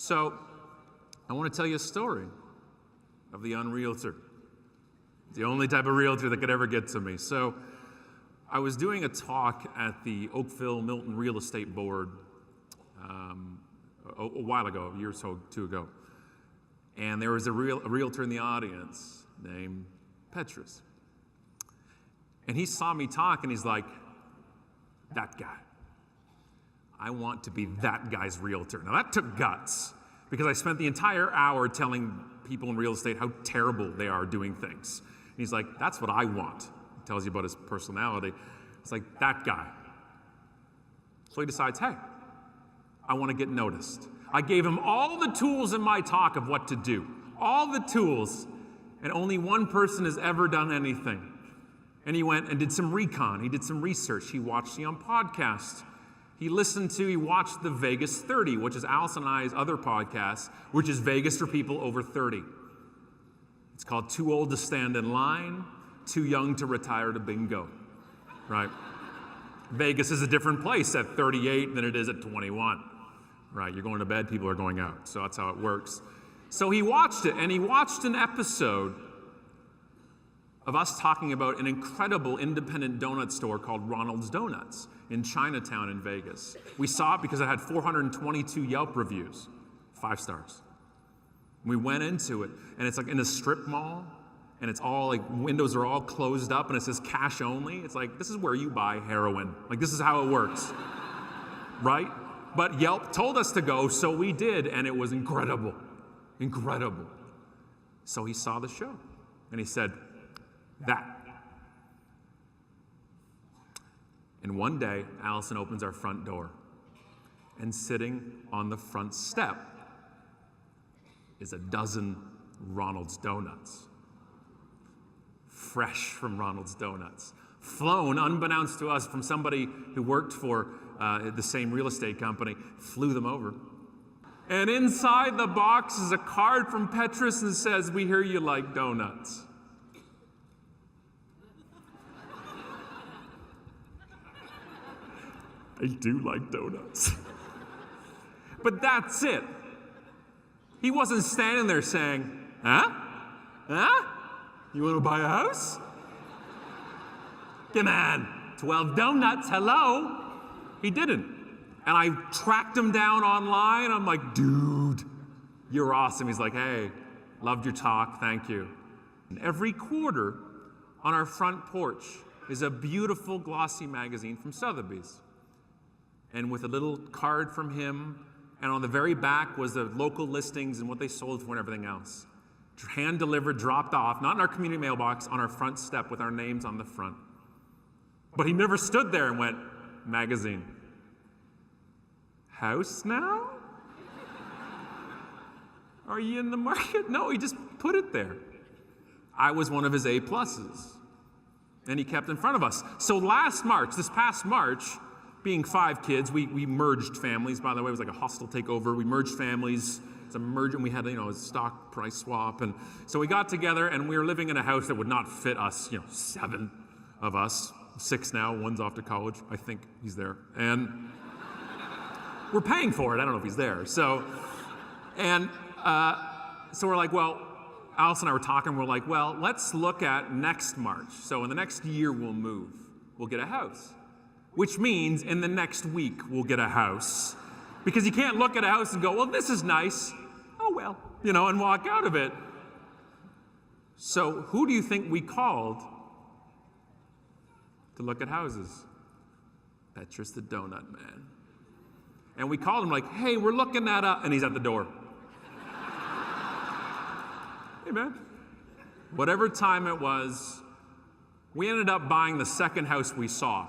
So I want to tell you a story of the unrealtor. The only type of realtor that could ever get to me. So I was doing a talk at the Oakville Milton Real Estate Board a while ago, a year or so, two ago. And there was a realtor in the audience named Petrus. And he saw me talk and he's like, that guy. I want to be that guy's realtor. Now that took guts because I spent the entire hour telling people in real estate how terrible they are doing things. And he's like, that's what I want. He tells you about his personality. It's like, that guy. So he decides, hey, I want to get noticed. I gave him all the tools in my talk of what to do. All the tools. And only one person has ever done anything. And he went and did some recon. He did some research. He watched me on podcasts. He watched the Vegas 30, which is Allison and I's other podcast, which is Vegas for people over 30. It's called Too Old to Stand in Line, Too Young to Retire to Bingo, right? Vegas is a different place at 38 than it is at 21, right? You're going to bed, people are going out, so that's how it works. So he watched it, and he watched an episode of us talking about an incredible independent donut store called Ronald's Donuts in Chinatown in Vegas. We saw it because it had 422 Yelp reviews, 5 stars. We went into it, and it's like in a strip mall, and it's all like, windows are all closed up, and it says cash only. It's like, this is where you buy heroin. Like, this is how it works, right? But Yelp told us to go, so we did, and it was incredible, incredible. So he saw the show, and he said, that. And one day, Allison opens our front door, and sitting on the front step is a dozen Ronald's Donuts. Fresh from Ronald's Donuts. Flown, unbeknownst to us, from somebody who worked for the same real estate company, flew them over. And inside the box is a card from Petrus and says, we hear you like donuts. I do like donuts. But that's it. He wasn't standing there saying, huh? Huh? You want to buy a house? Come on, 12 donuts, hello? He didn't. And I tracked him down online. I'm like, dude, you're awesome. He's like, hey, loved your talk, thank you. And every quarter on our front porch is a beautiful glossy magazine from Sotheby's. And with a little card from him, and on the very back was the local listings and what they sold for and everything else. Hand-delivered, dropped off, not in our community mailbox, on our front step with our names on the front. But he never stood there and went, magazine. House now? Are you in the market? No, he just put it there. I was one of his A+. And he kept in front of us. So this past March, being 5 kids, we merged families. By the way, it was like a hostile takeover. We merged families. It's a merger, and we had a stock price swap. And so we got together, and we were living in a house that would not fit us, 7 of us. 6 now, one's off to college. I think he's there. And we're paying for it. I don't know if he's there. So we're like, well, Alice and I were talking. We're like, well, let's look at next March. So in the next year, we'll move. We'll get a house. Which means in the next week, we'll get a house. Because you can't look at a house and go, well, this is nice. Oh, well, and walk out of it. So who do you think we called to look at houses? Petrus the Donut Man. And we called him like, hey, we're looking at and he's at the door. Hey, man. Whatever time it was, we ended up buying the second house we saw.